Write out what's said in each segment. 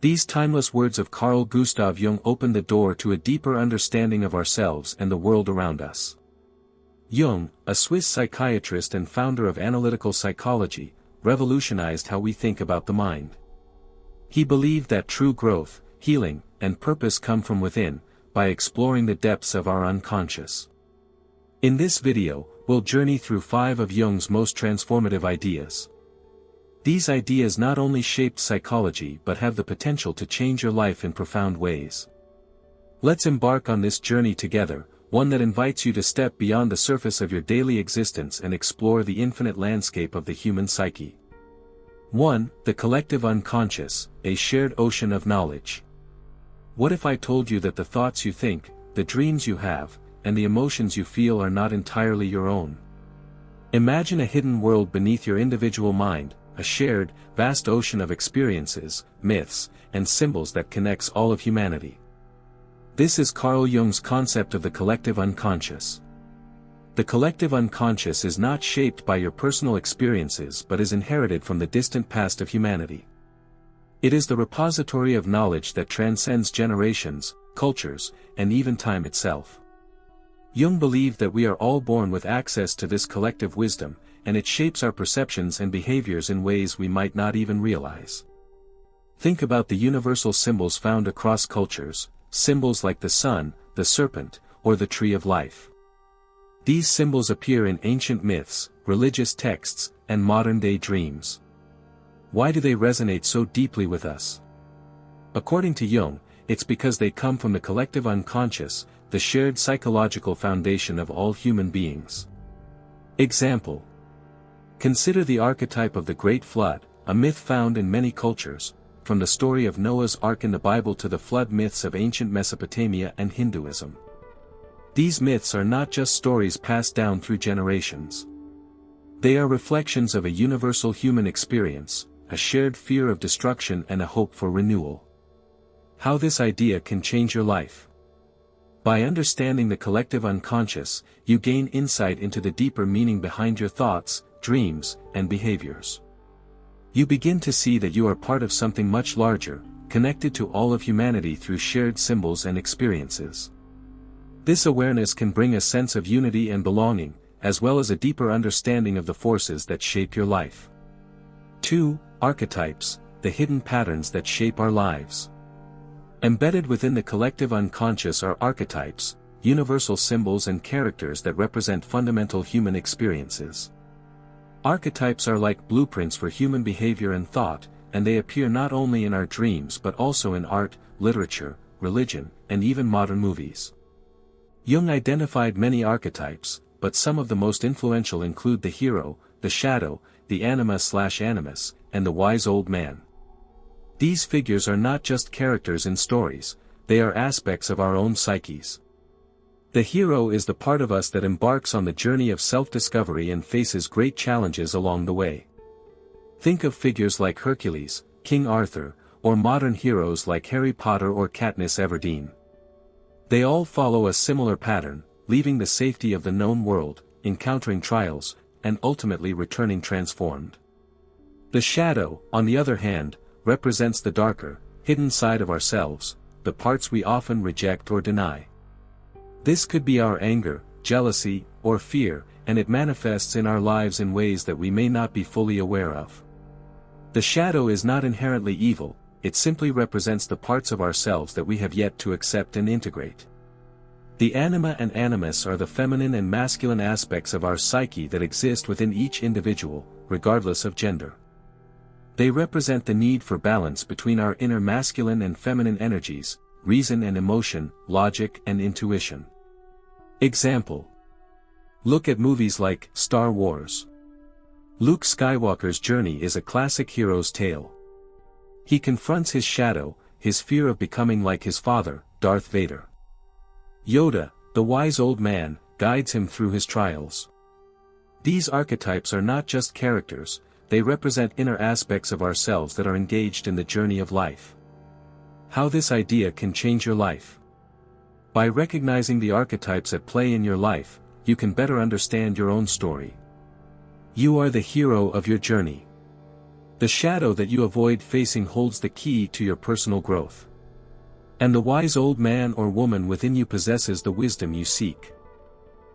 These timeless words of Carl Gustav Jung open the door to a deeper understanding of ourselves and the world around us. Jung, a Swiss psychiatrist and founder of analytical psychology, revolutionized how we think about the mind. He believed that true growth, healing, and purpose come from within, by exploring the depths of our unconscious. In this video, we'll journey through 5 of Jung's most transformative ideas. These ideas not only shaped psychology but have the potential to change your life in profound ways. Let's embark on this journey together, one that invites you to step beyond the surface of your daily existence and explore the infinite landscape of the human psyche. 1. The collective unconscious, a shared ocean of knowledge. What if I told you that the thoughts you think, the dreams you have, and the emotions you feel are not entirely your own? Imagine a hidden world beneath your individual mind, a shared, vast ocean of experiences, myths, and symbols that connects all of humanity. This is Carl Jung's concept of the collective unconscious. The collective unconscious is not shaped by your personal experiences but is inherited from the distant past of humanity. It is the repository of knowledge that transcends generations, cultures, and even time itself. Jung believed that we are all born with access to this collective wisdom, and it shapes our perceptions and behaviors in ways we might not even realize. Think about the universal symbols found across cultures, symbols like the sun, the serpent, or the tree of life. These symbols appear in ancient myths, religious texts, and modern-day dreams. Why do they resonate so deeply with us? According to Jung, it's because they come from the collective unconscious, the shared psychological foundation of all human beings. Example. Consider the archetype of the Great Flood, a myth found in many cultures, from the story of Noah's Ark in the Bible to the flood myths of ancient Mesopotamia and Hinduism. These myths are not just stories passed down through generations. They are reflections of a universal human experience, a shared fear of destruction and a hope for renewal. How this idea can change your life. By understanding the collective unconscious, you gain insight into the deeper meaning behind your thoughts, dreams, and behaviors. You begin to see that you are part of something much larger, connected to all of humanity through shared symbols and experiences. This awareness can bring a sense of unity and belonging, as well as a deeper understanding of the forces that shape your life. 2. Archetypes, the hidden patterns that shape our lives. Embedded within the collective unconscious are archetypes, universal symbols and characters that represent fundamental human experiences. Archetypes are like blueprints for human behavior and thought, and they appear not only in our dreams but also in art, literature, religion, and even modern movies. Jung identified many archetypes, but some of the most influential include the hero, the shadow, the anima/animus, and the wise old man. These figures are not just characters in stories, they are aspects of our own psyches. The hero is the part of us that embarks on the journey of self-discovery and faces great challenges along the way. Think of figures like Hercules, King Arthur, or modern heroes like Harry Potter or Katniss Everdeen. They all follow a similar pattern, leaving the safety of the known world, encountering trials, and ultimately returning transformed. The shadow, on the other hand, represents the darker, hidden side of ourselves, the parts we often reject or deny. This could be our anger, jealousy, or fear, and it manifests in our lives in ways that we may not be fully aware of. The shadow is not inherently evil, it simply represents the parts of ourselves that we have yet to accept and integrate. The anima and animus are the feminine and masculine aspects of our psyche that exist within each individual, regardless of gender. They represent the need for balance between our inner masculine and feminine energies, reason and emotion, logic and intuition. Example. Look at movies like Star Wars. Luke Skywalker's journey is a classic hero's tale. He confronts his shadow, his fear of becoming like his father, Darth Vader. Yoda, the wise old man, guides him through his trials. These archetypes are not just characters, they represent inner aspects of ourselves that are engaged in the journey of life. How this idea can change your life. By recognizing the archetypes at play in your life, you can better understand your own story. You are the hero of your journey. The shadow that you avoid facing holds the key to your personal growth. And the wise old man or woman within you possesses the wisdom you seek.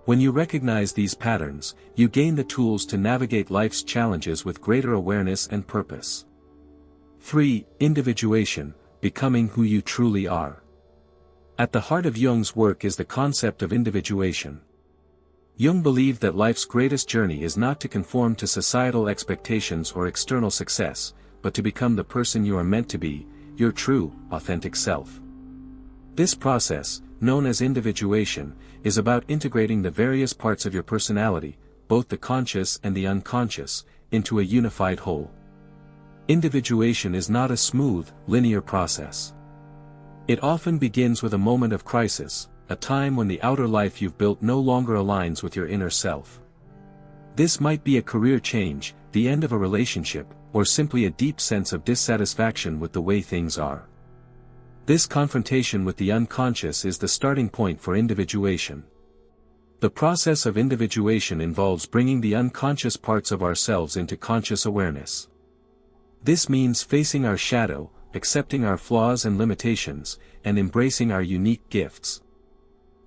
When you recognize these patterns, you gain the tools to navigate life's challenges with greater awareness and purpose. 3. Individuation, becoming who you truly are. At the heart of Jung's work is the concept of individuation. Jung believed that life's greatest journey is not to conform to societal expectations or external success, but to become the person you are meant to be, your true, authentic self. This process, known as individuation, is about integrating the various parts of your personality, both the conscious and the unconscious, into a unified whole. Individuation is not a smooth, linear process. It often begins with a moment of crisis, a time when the outer life you've built no longer aligns with your inner self. This might be a career change, the end of a relationship, or simply a deep sense of dissatisfaction with the way things are. This confrontation with the unconscious is the starting point for individuation. The process of individuation involves bringing the unconscious parts of ourselves into conscious awareness. This means facing our shadow, accepting our flaws and limitations, and embracing our unique gifts.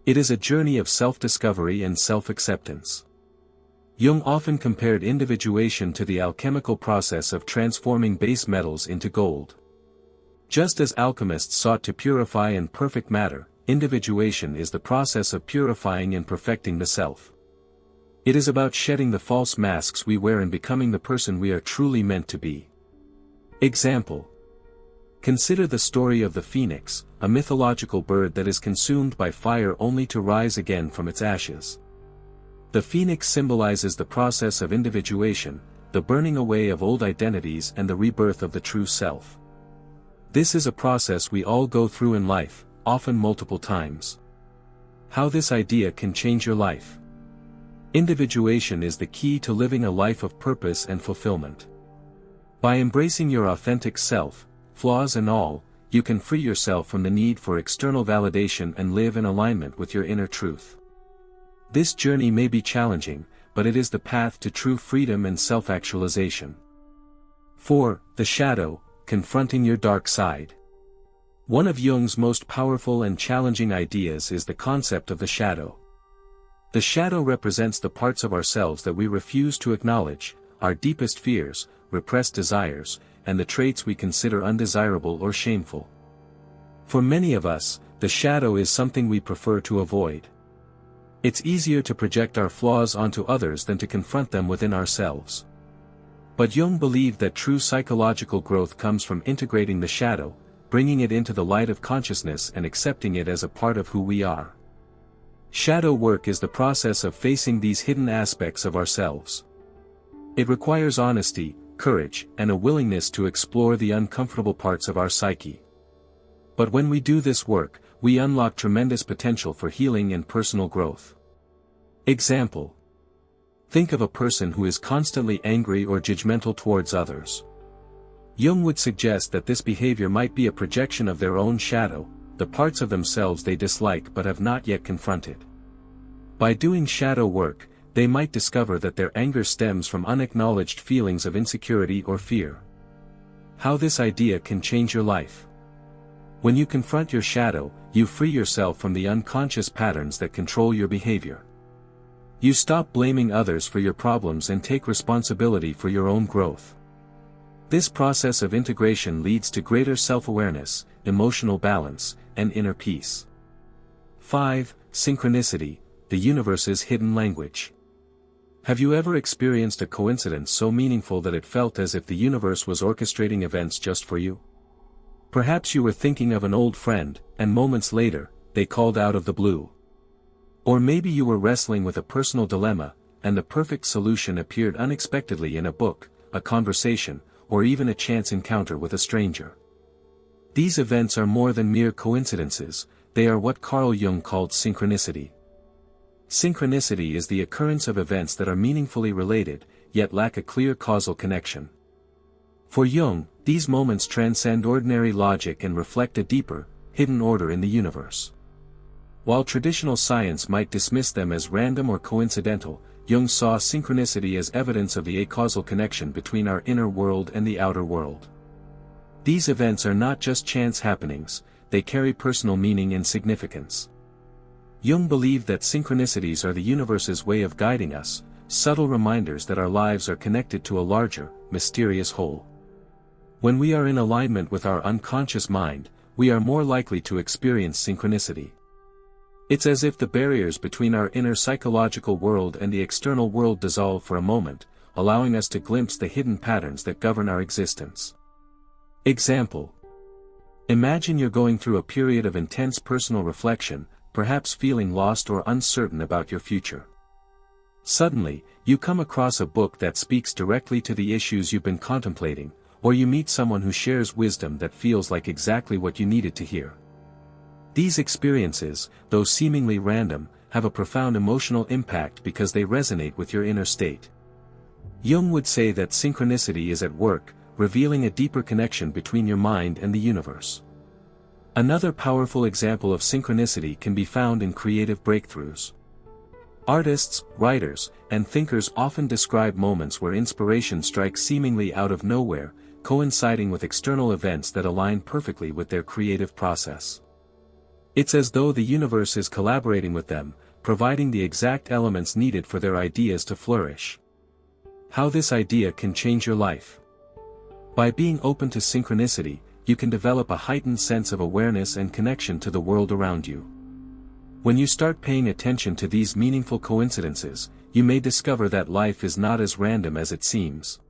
It is a journey of self-discovery and self-acceptance. Jung often compared individuation to the alchemical process of transforming base metals into gold. Just as alchemists sought to purify and perfect matter, individuation is the process of purifying and perfecting the self. It is about shedding the false masks we wear and becoming the person we are truly meant to be. Example. Consider the story of the phoenix, a mythological bird that is consumed by fire only to rise again from its ashes. The phoenix symbolizes the process of individuation, the burning away of old identities and the rebirth of the true self. This is a process we all go through in life, often multiple times. How this idea can change your life. Individuation is the key to living a life of purpose and fulfillment. By embracing your authentic self, flaws and all, you can free yourself from the need for external validation and live in alignment with your inner truth. This journey may be challenging, but it is the path to true freedom and self-actualization. 4. The shadow, confronting your dark side. One of Jung's most powerful and challenging ideas is the concept of the shadow. The shadow represents the parts of ourselves that we refuse to acknowledge, our deepest fears, repressed desires, and the traits we consider undesirable or shameful. For many of us, the shadow is something we prefer to avoid. It's easier to project our flaws onto others than to confront them within ourselves. But Jung believed that true psychological growth comes from integrating the shadow, bringing it into the light of consciousness and accepting it as a part of who we are. Shadow work is the process of facing these hidden aspects of ourselves. It requires honesty, courage, and a willingness to explore the uncomfortable parts of our psyche. But when we do this work, we unlock tremendous potential for healing and personal growth. Example. Think of a person who is constantly angry or judgmental towards others. Jung would suggest that this behavior might be a projection of their own shadow, the parts of themselves they dislike but have not yet confronted. By doing shadow work, they might discover that their anger stems from unacknowledged feelings of insecurity or fear. How this idea can change your life. When you confront your shadow, you free yourself from the unconscious patterns that control your behavior. You stop blaming others for your problems and take responsibility for your own growth. This process of integration leads to greater self-awareness, emotional balance, and inner peace. 5. Synchronicity, the universe's hidden language. Have you ever experienced a coincidence so meaningful that it felt as if the universe was orchestrating events just for you? Perhaps you were thinking of an old friend, and moments later, they called out of the blue. Or maybe you were wrestling with a personal dilemma, and the perfect solution appeared unexpectedly in a book, a conversation, or even a chance encounter with a stranger. These events are more than mere coincidences, they are what Carl Jung called synchronicity. Synchronicity is the occurrence of events that are meaningfully related, yet lack a clear causal connection. For Jung, these moments transcend ordinary logic and reflect a deeper, hidden order in the universe. While traditional science might dismiss them as random or coincidental, Jung saw synchronicity as evidence of the acausal connection between our inner world and the outer world. These events are not just chance happenings, they carry personal meaning and significance. Jung believed that synchronicities are the universe's way of guiding us, subtle reminders that our lives are connected to a larger, mysterious whole. When we are in alignment with our unconscious mind, we are more likely to experience synchronicity. It's as if the barriers between our inner psychological world and the external world dissolve for a moment, allowing us to glimpse the hidden patterns that govern our existence. Example. Imagine you're going through a period of intense personal reflection, perhaps feeling lost or uncertain about your future. Suddenly, you come across a book that speaks directly to the issues you've been contemplating, or you meet someone who shares wisdom that feels like exactly what you needed to hear. These experiences, though seemingly random, have a profound emotional impact because they resonate with your inner state. Jung would say that synchronicity is at work, revealing a deeper connection between your mind and the universe. Another powerful example of synchronicity can be found in creative breakthroughs. Artists, writers, and thinkers often describe moments where inspiration strikes seemingly out of nowhere, coinciding with external events that align perfectly with their creative process. It's as though the universe is collaborating with them, providing the exact elements needed for their ideas to flourish. How this idea can change your life. By being open to synchronicity, you can develop a heightened sense of awareness and connection to the world around you. When you start paying attention to these meaningful coincidences, you may discover that life is not as random as it seems.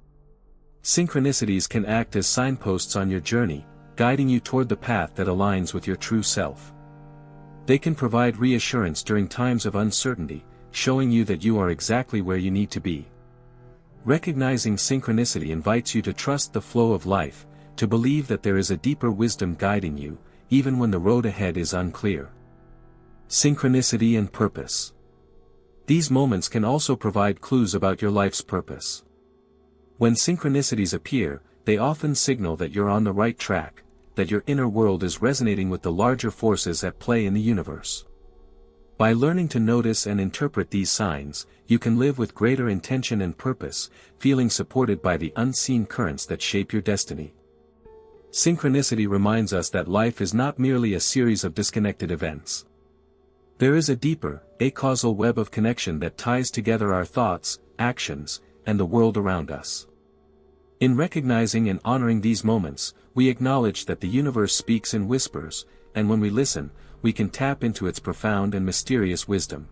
Synchronicities can act as signposts on your journey, guiding you toward the path that aligns with your true self. They can provide reassurance during times of uncertainty, showing you that you are exactly where you need to be. Recognizing synchronicity invites you to trust the flow of life, to believe that there is a deeper wisdom guiding you, even when the road ahead is unclear. Synchronicity and purpose. These moments can also provide clues about your life's purpose. When synchronicities appear, they often signal that you're on the right track, that your inner world is resonating with the larger forces at play in the universe. By learning to notice and interpret these signs, you can live with greater intention and purpose, feeling supported by the unseen currents that shape your destiny. Synchronicity reminds us that life is not merely a series of disconnected events. There is a deeper, acausal web of connection that ties together our thoughts, actions, and the world around us. In recognizing and honoring these moments, we acknowledge that the universe speaks in whispers, and when we listen, we can tap into its profound and mysterious wisdom.